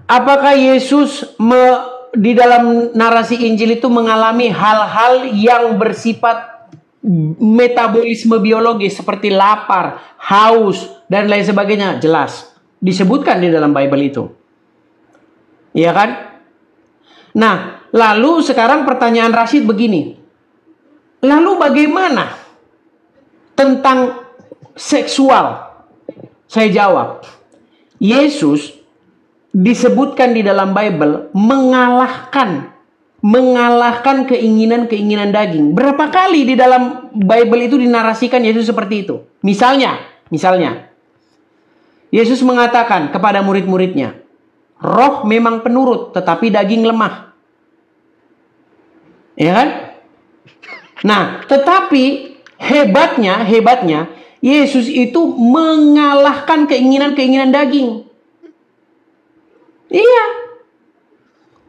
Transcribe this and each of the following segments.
Apakah Yesus di dalam narasi Injil itu mengalami hal-hal yang bersifat metabolisme biologis seperti lapar, haus, dan lain sebagainya? Jelas. Disebutkan di dalam Bible itu. Iya kan? Nah, lalu sekarang pertanyaan Rashid begini. Lalu bagaimana tentang seksual? Saya jawab, Yesus disebutkan di dalam Bible mengalahkan keinginan-keinginan daging. Berapa kali di dalam Bible itu dinarasikan Yesus seperti itu? Misalnya, Yesus mengatakan kepada murid-muridnya, roh memang penurut, tetapi daging lemah. Ya kan? Nah, tetapi hebatnya, Yesus itu mengalahkan keinginan-keinginan daging. Iya.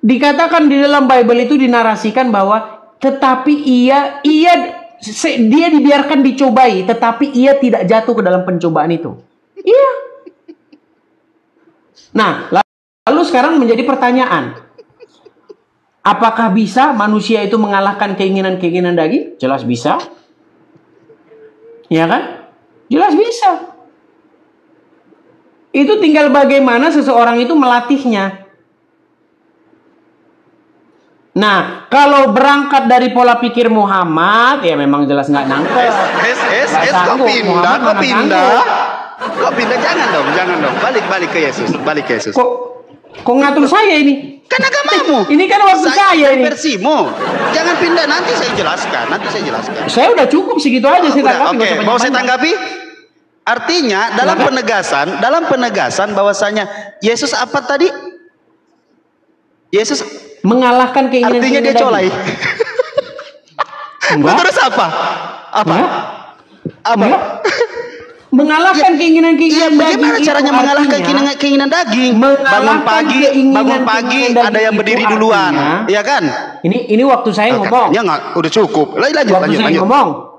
Dikatakan di dalam Bible itu dinarasikan bahwa tetapi dia dibiarkan dicobai, tetapi ia tidak jatuh ke dalam pencobaan itu. Iya. Nah, lalu sekarang menjadi pertanyaan. Apakah bisa manusia itu mengalahkan keinginan-keinginan daging? Jelas bisa. Ya kan? Jelas bisa. Itu tinggal bagaimana seseorang itu melatihnya. Nah, kalau berangkat dari pola pikir Muhammad, ya memang jelas nggak nangkep. Kok pindah? Jangan dong. Balik ke Yesus. Kok ngatur saya ini? Kan agamamu. Ini kan waktu saya ini. Versimu. Jangan pindah, nanti saya jelaskan. Saya udah cukup segitu aja saya tanggapi. Oke, mau saya tanggapi? Artinya dalam penegasan bahwasanya Yesus apa tadi? Yesus mengalahkan keinginan. Artinya dia colai. Terus apa? Mengalahkan keinginan-keinginan daging. Bagaimana caranya mengalahkan keinginan daging? Bangun pagi ada yang berdiri duluan, ya kan? Ini waktu saya ngomong. Ya nggak, udah cukup. Lanjut. Ngomong.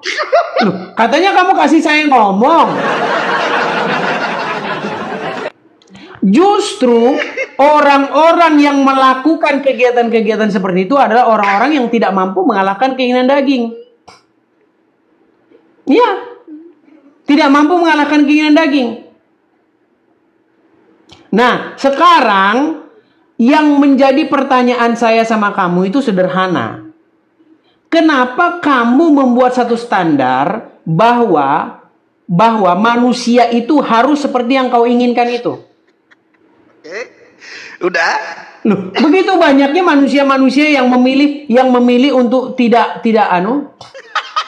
Loh, katanya kamu kasih saya ngomong. Justru orang-orang yang melakukan kegiatan-kegiatan seperti itu adalah orang-orang yang tidak mampu mengalahkan keinginan daging. Iya. Tidak mampu mengalahkan keinginan daging. Nah, sekarang yang menjadi pertanyaan saya sama kamu itu sederhana. Kenapa kamu membuat satu standar bahwa manusia itu harus seperti yang kau inginkan itu? Udah. Loh, begitu banyaknya manusia-manusia yang memilih untuk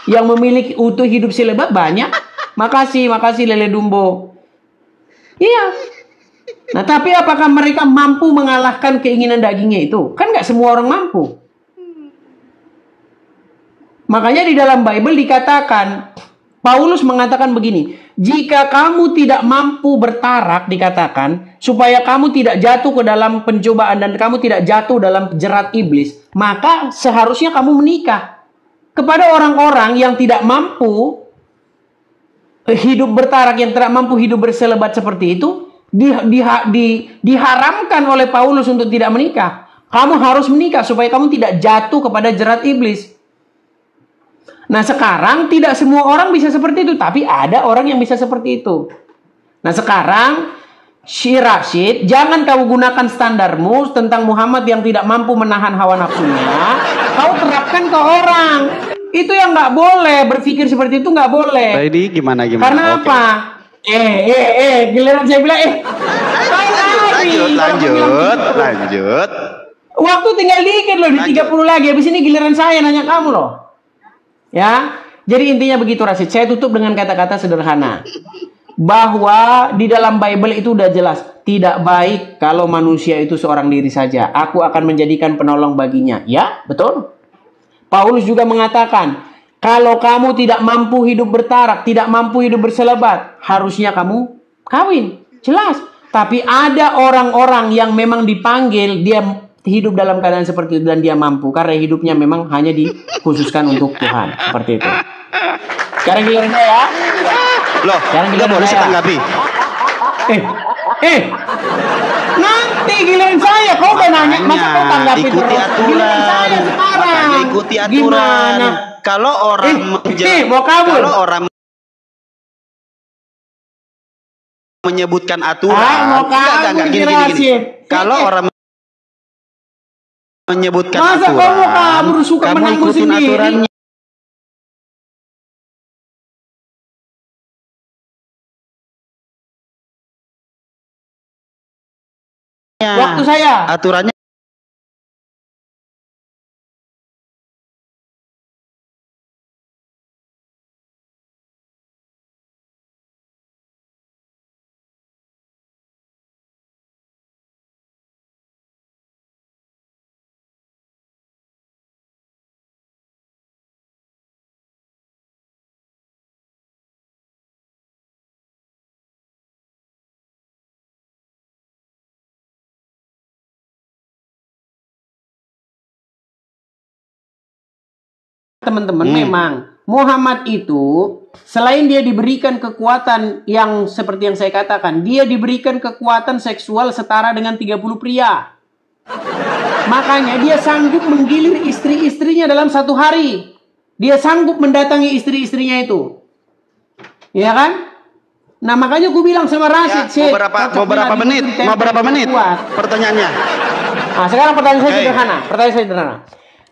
yang memilih untuk hidup selebat banyak. Makasih Lele Dumbo. Iya. Nah, tapi apakah mereka mampu mengalahkan keinginan dagingnya itu? Kan nggak semua orang mampu. Makanya di dalam Bible dikatakan, Paulus mengatakan begini, jika kamu tidak mampu bertarak, dikatakan, supaya kamu tidak jatuh ke dalam pencobaan dan kamu tidak jatuh dalam jerat iblis, maka seharusnya kamu menikah. Kepada orang-orang yang tidak mampu hidup bertarak, yang tidak mampu hidup berselebat seperti itu, diharamkan oleh Paulus untuk tidak menikah. Kamu harus menikah supaya kamu tidak jatuh kepada jerat iblis. Nah, sekarang tidak semua orang bisa seperti itu, tapi ada orang yang bisa seperti itu. Nah, sekarang Rashid, jangan kau gunakan standarmu tentang Muhammad yang tidak mampu menahan hawa nafsunya, kau terapkan ke orang. Itu yang nggak boleh, berpikir seperti itu nggak boleh. Jadi gimana? Karena apa? Giliran saya bilang lanjut. Waktu tinggal dikit loh, di 30 lagi. Habis ini giliran saya nanya kamu loh. Ya, jadi intinya begitu Rashid. Saya tutup dengan kata-kata sederhana. Bahwa di dalam Bible itu udah jelas, tidak baik kalau manusia itu seorang diri saja. Aku akan menjadikan penolong baginya. Ya, betul. Paulus juga mengatakan, kalau kamu tidak mampu hidup bertarak, tidak mampu hidup berselebat, harusnya kamu kawin. Jelas. Tapi ada orang-orang yang memang dipanggil, dia hidup dalam keadaan seperti itu dan dia mampu. Karena hidupnya memang hanya dikhususkan untuk Tuhan. Seperti itu. Sekarang giliran saya. Loh, sekarang boleh saya tanggapi. Nanti giliran saya. Kau udah nanya, masa kau tanggapi ikuti terus? aturan. Giliran saya sekarang. Makanya ikuti aturan. Gimana? Kalau orang mau kabur. kalau orang menyebutkan aturan, mau kabur, gini. Kalau orang menyebutkan masa aturan, kau mau kabur, suka kamu menanggung ikutin sendiri? aturannya. Waktu saya. Aturannya teman-teman, memang Muhammad itu selain dia diberikan kekuatan yang seperti yang saya katakan, dia diberikan kekuatan seksual setara dengan 30 pria. Makanya dia sanggup menggilir istri-istrinya dalam satu hari. Dia sanggup mendatangi istri-istrinya itu. Ya kan? Nah, makanya gue bilang sama Rashid, mau berapa menit pertanyaannya. Nah, sekarang pertanyaan saya sederhana.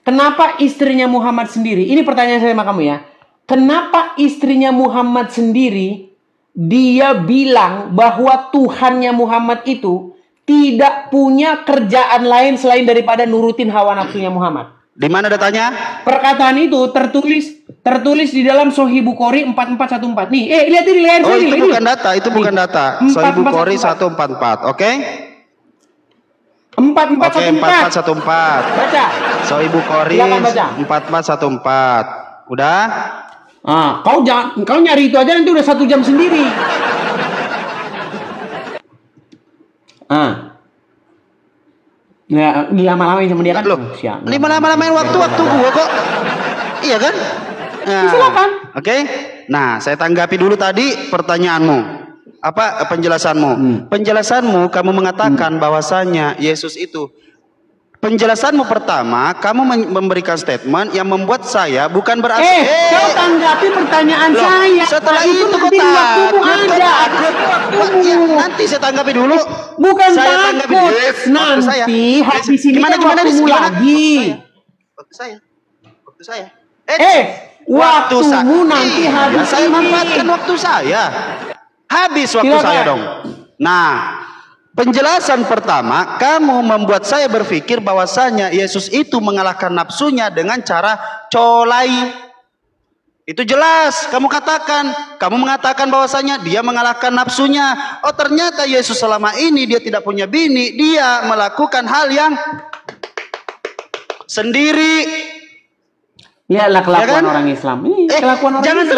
Kenapa istrinya Muhammad sendiri? Ini pertanyaan saya sama kamu ya. Kenapa istrinya Muhammad sendiri dia bilang bahwa Tuhannya Muhammad itu tidak punya kerjaan lain selain daripada nurutin hawa nafsunya Muhammad? Di mana datanya? Perkataan itu tertulis di dalam Sahih Bukhari 4414. Nih, lihat ini layar saya. Itu bukan data, itu bukan data. Sahih Bukhari 144. Oke? 4414. Baca. Sahih Bukhari 4414. Udah? Kau nyari itu aja nanti udah 1 jam sendiri. Ya, lama-lamain sama dia kan? Lama-lamain waktu gua kok. Iya kan? Nah, silakan. Oke. Nah, saya tanggapi dulu tadi pertanyaanmu. Apa penjelasanmu? Penjelasanmu kamu mengatakan bahwasanya Yesus itu. Penjelasanmu pertama, kamu memberikan statement yang membuat saya bukan berarti. Kau tanggapi pertanyaan saya. Setelah itu kau nanti saya tanggapi dulu. Bukan saya takut. Nanti habis ini gimana lagi. Waktu saya. Waktumu nanti habis saya ini. manfaatkan waktu saya. Habis waktu saya dong. Nah, penjelasan pertama, kamu membuat saya berpikir bahwasanya Yesus itu mengalahkan nafsunya dengan cara colai. Itu jelas. Kamu mengatakan bahwasanya dia mengalahkan nafsunya. Oh, ternyata Yesus selama ini dia tidak punya bini, dia melakukan hal yang sendiri. Lihatlah kelakuan orang Islam. Kelakuan orang Islam.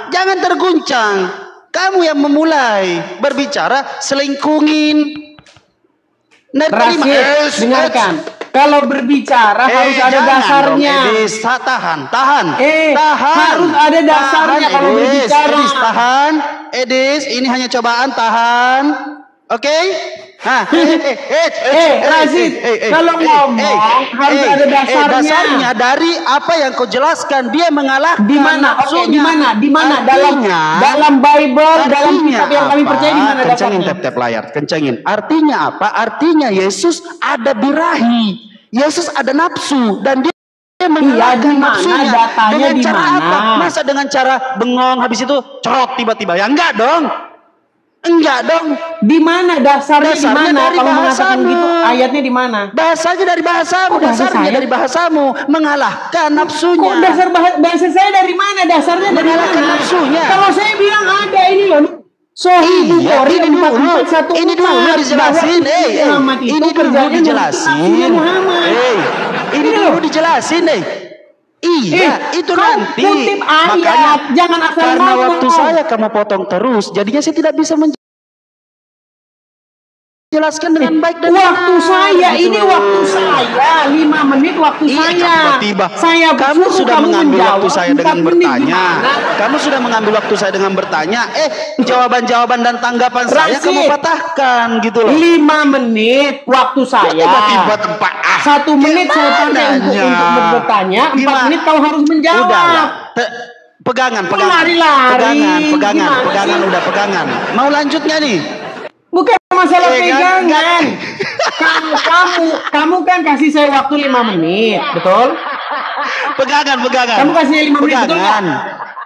Jangan terguncang. Kamu yang memulai berbicara selingkuhin. Rashid, dengarkan. Kalau berbicara harus ada dasarnya. Edis, tahan. Harus ada dasarnya kalau berbicara. Edis, tahan. Edis, ini hanya cobaan, tahan. Oke? Rashid, kalau ngomong harus ada dasarnya. Dasarnya dari apa yang kau jelaskan, dia mengalahkan nafsunya. Di mana? Dalam Bible, dalam kitab yang kami percaya, di mana kencengin dasarnya? tap layar, kencengin. Artinya apa? Artinya Yesus ada birahi, Yesus ada nafsu, dan dia mengalahkan nafsunya. Datanya dengan cara dimana? apa? Masa dengan cara bengong habis itu cerot tiba-tiba? Ya enggak dong. Di mana dasarnya? Di mana? Dari Kalau mengatakan bahasamu. gitu, ayatnya di mana? Bahasanya dari bahasamu, dasarnya dari bahasamu, mengalahkan nafsunya. Kok bahasa saya dari mana? Dasarnya dari mengalahkan mana? nafsunya. Kalau saya bilang ada ini loh. Sahih Bukhari 4414. Ini dulu dijelasin. Ini dulu dijelasin. Iya, itu nanti. Kutip ayat, makanya jangan asal karena ngomong. waktu saya kamu potong terus, jadinya saya tidak bisa jelaskan dengan baik dan waktu benar, saya gitu ini loh. waktu saya 5 menit waktu Iya, saya. tiba-tiba Saya kamu suruh sudah kamu mengambil menjawab waktu saya 4 dengan menit bertanya. gimana? Kamu sudah mengambil waktu saya dengan bertanya. Jawaban-jawaban dan tanggapan saya kamu Rasid, patahkan gitu loh. 5 menit waktu saya. Tiba-tiba tempat 1 menit saya pakai untuk bertanya, 4 menit kau harus menjawab. Udah lah. Pegangan. Lari-lari. Pegangan udah pegangan. Mau lanjut nggak nih? Bukan masalah pegangan. Kan? Kamu kan kasih saya waktu 5 menit, betul? Pegangan. Kamu kasih 5 menit, betul nggak?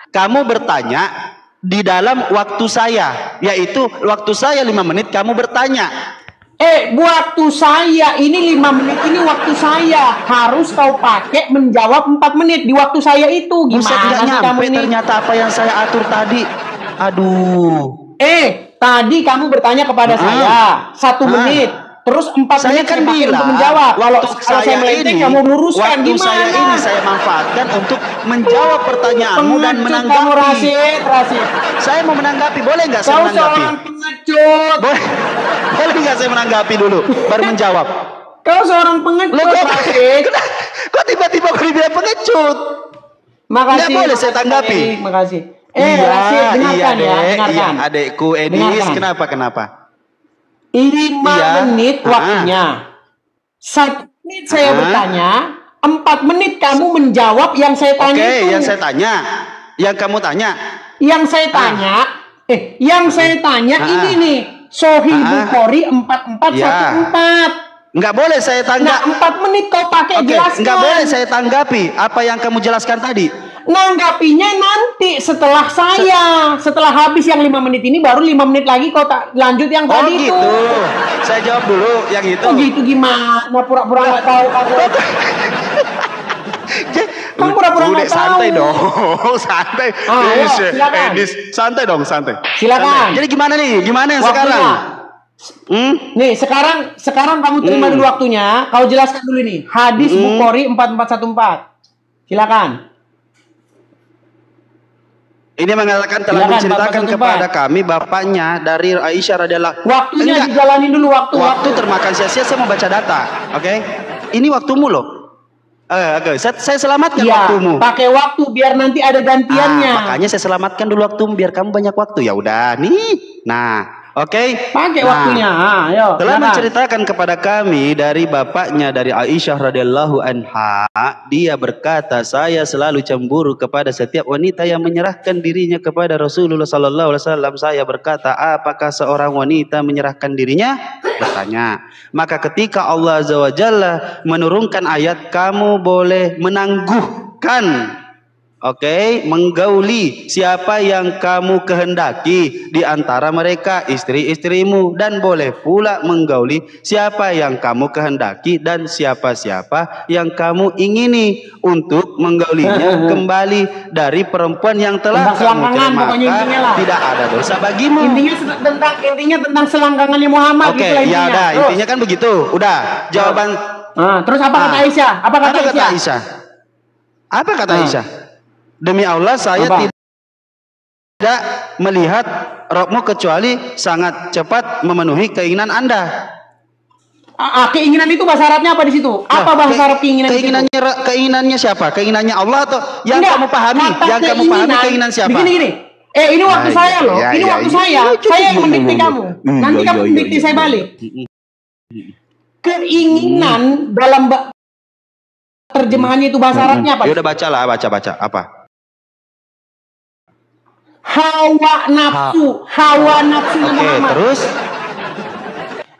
Kamu bertanya di dalam waktu saya, yaitu waktu saya 5 menit, kamu bertanya. Waktu saya ini 5 menit ini waktu saya harus kau pakai menjawab 4 menit di waktu saya itu. Buset, nggak Gimana sih kamu nyampe ini? ternyata apa yang saya atur tadi. Aduh. Tadi kamu bertanya kepada saya 1 menit, terus 4 Saya menit kan saya pakai bilang, untuk menjawab. Kalau saya saya melenceng, ini, kamu luruskan waktu gimana? saya ini saya manfaatkan untuk menjawab pertanyaanmu dan Pengecut kamu, menanggapi. Rasid. Saya mau menanggapi, boleh nggak saya Kau menanggapi? seorang pengecut. Boleh nggak saya menanggapi dulu, baru menjawab? Kau seorang pengecut, Rasid. Kok tiba-tiba kau dibilang pengecut? Makasih. Nggak boleh saya tanggapi. Makasih. Iya, Rasid, dengarkan ya, Dek. dengarkan. Iya, adekku Edis, Dengarkan. kenapa? 5 menit waktunya. 1 menit saya bertanya, 4 menit kamu menjawab yang saya tanya itu. Yang saya tanya, yang kamu tanya. Yang saya tanya, ini nih, Sahih Bukhari 4414. Nggak boleh saya Nah, 4 menit kau pakai jelaskan. Nggak boleh saya tanggapi apa yang kamu jelaskan tadi. Nanggapinya nanti setelah saya. Setelah habis yang 5 menit ini, baru 5 menit lagi kau lanjut yang tadi itu. Gitu. Saya jawab dulu yang itu. Gitu gimana? Pura-pura nggak tahu kamu. Kamu pura-pura nggak tahu. Santai dong, santai. Silakan. Santai dong, santai. Silakan. Jadi gimana nih? Gimana yang Waktunya. sekarang? Nih, sekarang kamu terima dulu waktunya. Kau jelaskan dulu nih. Hadis Bukhari 4414. Silakan. Ini mengatakan telah menceritakan kepada kami bapaknya dari Aisyah radhiyallahu. Waktunya dijalanin dulu Waktu termakan sia-sia, saya mau baca data. Oke? Ini waktumu loh. Saya selamatkan waktumu. Pakai waktu biar nanti ada gantiannya. Makanya saya selamatkan dulu waktumu biar kamu banyak waktu. Ya udah nih. Nah, oke. Pakai waktunya. Ayo. Telah menceritakan kepada kami dari bapaknya dari Aisyah radhiyallahu anha, dia berkata, saya selalu cemburu kepada setiap wanita yang menyerahkan dirinya kepada Rasulullah sallallahu alaihi wasallam. Saya berkata, apakah seorang wanita menyerahkan dirinya? Bertanya. Maka ketika Allah azza wa jalla menurunkan ayat, kamu boleh menangguhkan, menggauli siapa yang kamu kehendaki di antara mereka istri-istrimu, dan boleh pula menggauli siapa yang kamu kehendaki dan siapa-siapa yang kamu ingini untuk menggaulinya kembali dari perempuan yang telah kamu terima, maka tidak ada dosa bagimu. Intinya tentang selangkangannya Muhammad. Ya udah, intinya kan begitu. Udah, jawaban. Terus apa kata Aisyah? Apa kata Aisyah? Demi Allah saya tidak melihat rohmu kecuali sangat cepat memenuhi keinginan Anda. Keinginan itu bahasa Arabnya apa di situ? Apa bahasa Arab keinginan? Keinginannya siapa? Keinginannya Allah atau yang kamu pahami? Yang kamu pahami keinginan siapa? Begini. Ini waktu saya loh. Ini waktu saya. Saya yang mendikte kamu. Nanti kamu mendikte saya balik. Keinginan dalam terjemahannya itu bahasa Arabnya apa? Ya udah bacalah, baca apa? Hawa nafsu Muhammad. Terus?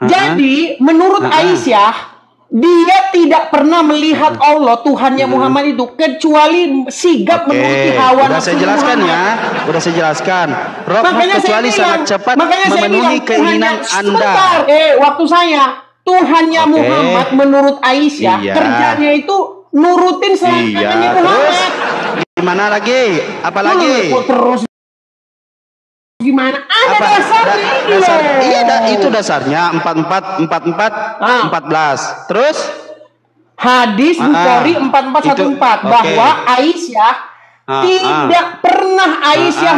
Jadi menurut Aisyah, dia tidak pernah melihat Allah Tuhannya Muhammad itu kecuali sigap menuruti hawa nafsu. Udah saya jelaskan. Rohmu kecuali sangat cepat memenuhi keinginan Anda. Waktu saya Tuhannya Muhammad menurut Aisyah kerjanya itu nurutin selangkangannya Muhammad. Gimana lagi? Apa lagi? Terus gimana? Ada dasarnya ini loh. Iya, itu dasarnya 4414. Terus hadis Bukhari 4414 bahwa Aisyah tidak pernah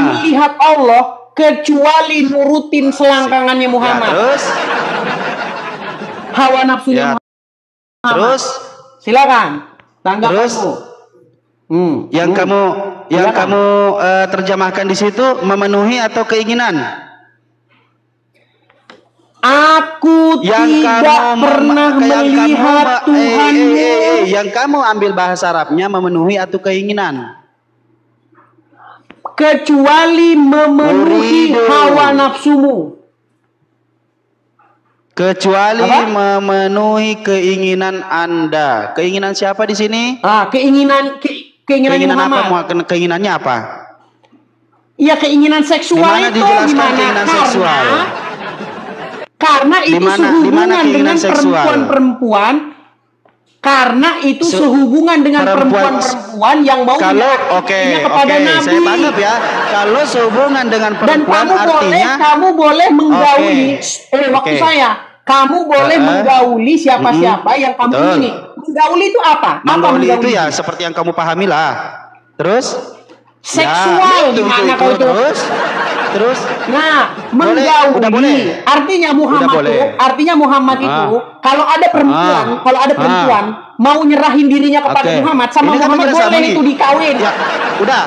melihat Allah kecuali nurutin selangkangannya Muhammad. Terus hawa nafsunya Muhammad. Terus Silakan. Tanggapanmu. Yang kamu terjemahkan di situ memenuhi atau keinginan? Aku tidak pernah melihat Tuhanmu. Yang kamu ambil bahasa Arabnya memenuhi atau keinginan? Kecuali memenuhi hawa nafsumu. Kecuali memenuhi keinginan Anda. Keinginan siapa di sini? Keinginan Muhammad. Apa? Keinginannya apa? Iya, keinginan seksual itu gimana? Keinginan seksual. Karena itu sehubungan dengan perempuan-perempuan. Karena itu sehubungan dengan perempuan-perempuan yang mau kepada Nabi. Saya tanggap ya. Kalau sehubungan dengan perempuan dan artinya kamu boleh menggauli. Kamu boleh menggauli siapa-siapa yang kamu ingini. Menggauli itu apa? Menggauli itu ya seperti yang kamu pahami lah. Terus seksual gimana kau itu? Terus menggauli artinya Muhammad itu kalau ada perempuan mau nyerahin dirinya kepada Muhammad sama Muhammad boleh itu dikawin. Ya, udah.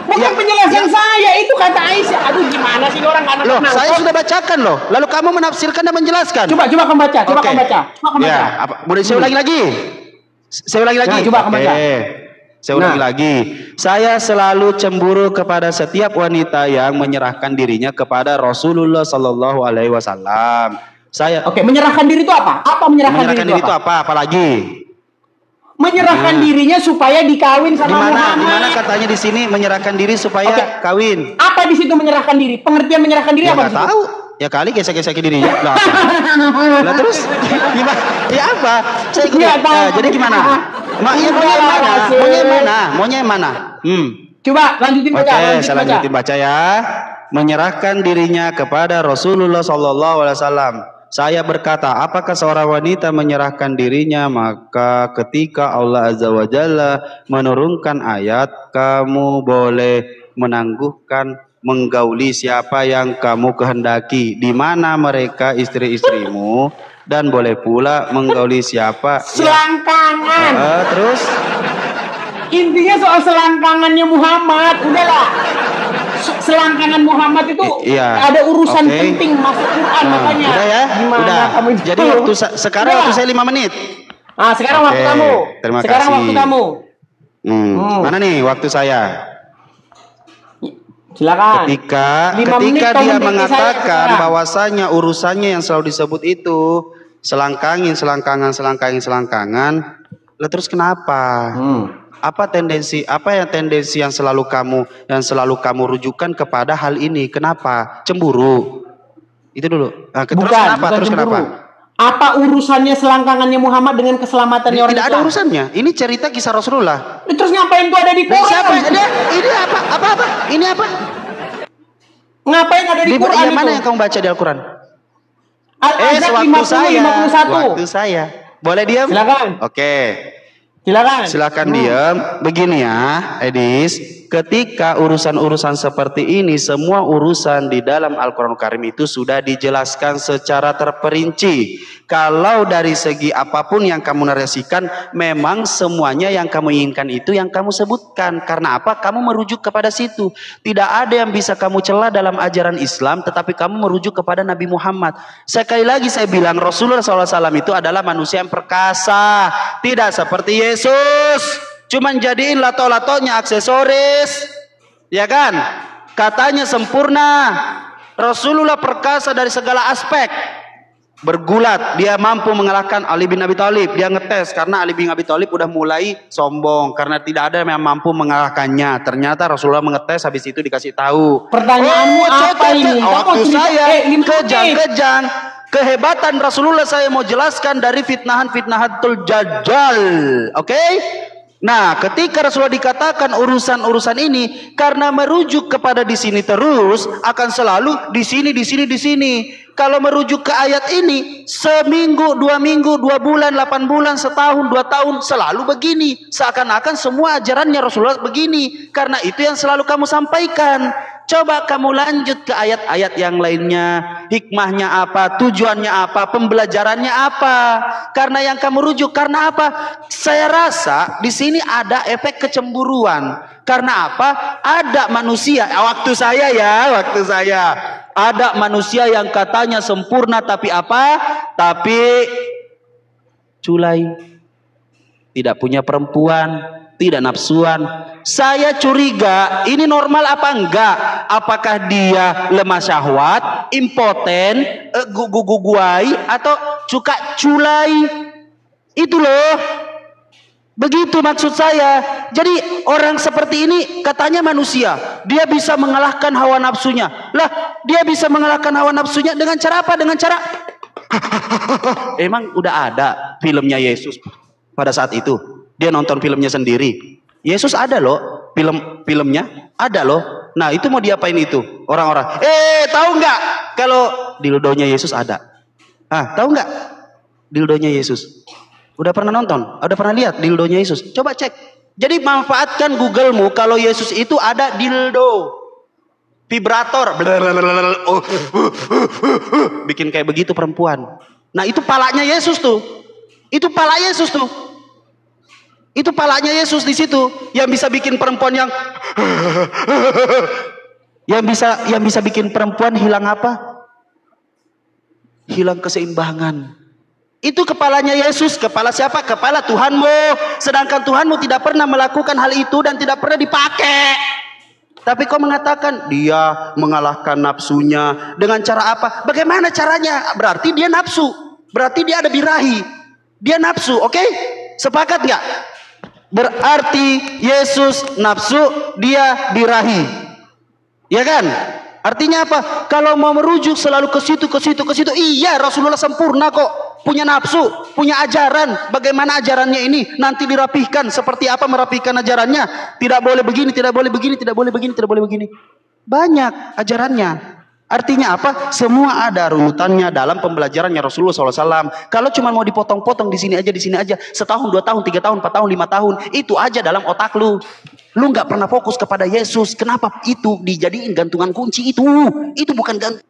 Bukan penjelasan saya, itu kata Aisyah. Aduh, gimana sih orang anak loh, saya sudah bacakan loh. Lalu kamu menafsirkan dan menjelaskan. Coba kamu baca. Ya, boleh saya ulangi lagi? Coba kamu baca. Saya ulangi lagi. Saya selalu cemburu kepada setiap wanita yang menyerahkan dirinya kepada Rasulullah Sallallahu Alaihi Wasallam. Menyerahkan diri itu apa? Menyerahkan diri itu apa? Apalagi? Menyerahkan dirinya supaya dikawin sama Muhammad. Di mana katanya di sini menyerahkan diri supaya kawin? Apa di situ menyerahkan diri? Pengertian menyerahkan diri apa? Nggak tahu. Ya kali gesek-gesek dirinya. Lah terus gimana? Ya apa? Saya ikut. Jadi gimana? Maunya mana? Coba lanjutin baca. Saya lanjutin baca ya. Menyerahkan dirinya kepada Rasulullah Sallallahu Alaihi Wasallam. Saya berkata, apakah seorang wanita menyerahkan dirinya? Maka ketika Allah Azza wa Jalla menurunkan ayat, kamu boleh menangguhkan menggauli siapa yang kamu kehendaki, di mana mereka istri-istrimu, dan boleh pula menggauli siapa selangkangan. Terus intinya soal selangkangannya Muhammad. Udahlah, selangkangan Muhammad itu ada urusan penting masuk Quran makanya. Udah ya. Kamu jadi sekarang waktu saya 5 menit. Sekarang waktu kamu. Terima kasih. Waktu kamu. Mana nih waktu saya? Silakan. Ketika dia mengatakan bahwasanya urusannya yang selalu disebut itu selangkangan. Lah terus kenapa? Apa tendensi yang selalu kamu rujukan kepada hal ini? Kenapa? Cemburu. Itu dulu. Terus kenapa? Apa urusannya selangkangannya Muhammad dengan keselamatannya orang Islam? Tidak ada urusannya. Ini cerita kisah Rasulullah. Terus ngapain tuh ada di Quran? Ini apa? Ini apa? Ngapain ada di Quran itu? Mana yang kamu baca di Al-Quran? Al-Azab 51. Waktu saya. Boleh diam? Silakan. Silakan diam. Begini ya, Edis. Ketika urusan-urusan seperti ini, semua urusan di dalam Al-Quran Karim itu sudah dijelaskan secara terperinci. Kalau dari segi apapun yang kamu narasikan, memang semuanya yang kamu inginkan itu yang kamu sebutkan. Karena apa? Kamu merujuk kepada situ. Tidak ada yang bisa kamu cela dalam ajaran Islam, tetapi kamu merujuk kepada Nabi Muhammad. Sekali lagi saya bilang, Rasulullah SAW itu adalah manusia yang perkasa. Tidak seperti Yesus. Cuman jadiin lato-latonya aksesoris, ya kan? Katanya sempurna. Rasulullah perkasa dari segala aspek. Bergulat, dia mampu mengalahkan Ali bin Abi Thalib. Dia ngetes karena Ali bin Abi Thalib udah mulai sombong karena tidak ada yang mampu mengalahkannya. Ternyata Rasulullah mengetes, habis itu dikasih tahu. Pertanyaanmu apa ini? Waktu saya kejang-kejang. Kehebatan Rasulullah saya mau jelaskan dari fitnahan-fitnahatul Dajjal. Oke? Nah, ketika Rasulullah dikatakan urusan-urusan ini karena merujuk kepada di sini terus akan selalu di sini. Kalau merujuk ke ayat ini seminggu, 2 minggu, 2 bulan, 8 bulan, setahun, 2 tahun selalu begini. Seakan-akan semua ajarannya Rasulullah begini. Karena itu yang selalu kamu sampaikan. Coba kamu lanjut ke ayat-ayat yang lainnya. Hikmahnya apa? Tujuannya apa? Pembelajarannya apa? Karena yang kamu rujuk. Karena apa? Saya rasa di sini ada efek kecemburuan. Karena apa? Ada manusia. Waktu saya. Ada manusia yang katanya sempurna. Tapi apa? Tapi culai. Tidak punya perempuan. Tidak nafsuan. Saya curiga ini normal apa enggak? Apakah dia lemah syahwat, impoten, guguguai, atau suka culai? Itu loh. Begitu maksud saya. Jadi orang seperti ini katanya manusia. Dia bisa mengalahkan hawa nafsunya. Lah, dia bisa mengalahkan hawa nafsunya dengan cara apa? Dengan cara emang udah ada filmnya Yesus pada saat itu. Dia nonton filmnya sendiri. Yesus ada loh, filmnya ada loh. Nah, itu mau diapain itu? Orang-orang, tahu nggak kalau dildonya Yesus ada? Tahu nggak dildonya Yesus? Udah pernah nonton? Udah pernah lihat dildonya Yesus? Coba cek. Jadi manfaatkan Google-mu kalau Yesus itu ada dildo. Vibrator. Bikin kayak begitu perempuan. Nah, itu palanya Yesus tuh. Itu pala Yesus tuh. Itu palanya Yesus di situ yang bisa bikin perempuan yang bisa bikin perempuan hilang apa? Hilang keseimbangan. Itu kepalanya Yesus. Kepala siapa? Kepala Tuhanmu. Sedangkan Tuhanmu tidak pernah melakukan hal itu dan tidak pernah dipakai. Tapi kau mengatakan dia mengalahkan nafsunya dengan cara apa? Bagaimana caranya? Berarti dia nafsu. Berarti dia ada birahi. Dia nafsu, oke? Sepakat nggak? Berarti Yesus nafsu, dia birahi. Ya kan? Artinya apa? Kalau mau merujuk selalu ke situ. Iya, Rasulullah sempurna kok. Punya nafsu, punya ajaran. Bagaimana ajarannya ini? Nanti dirapihkan. Seperti apa merapihkan ajarannya? Tidak boleh begini, tidak boleh begini, tidak boleh begini, tidak boleh begini. Banyak ajarannya. Artinya apa? Semua ada runutannya dalam pembelajarannya Rasulullah SAW. Kalau cuma mau dipotong-potong di sini aja, setahun, 2 tahun, 3 tahun, 4 tahun, 5 tahun, itu aja dalam otak lu. Lu nggak pernah fokus kepada Yesus. Kenapa itu dijadiin gantungan kunci itu? Itu bukan gantungan.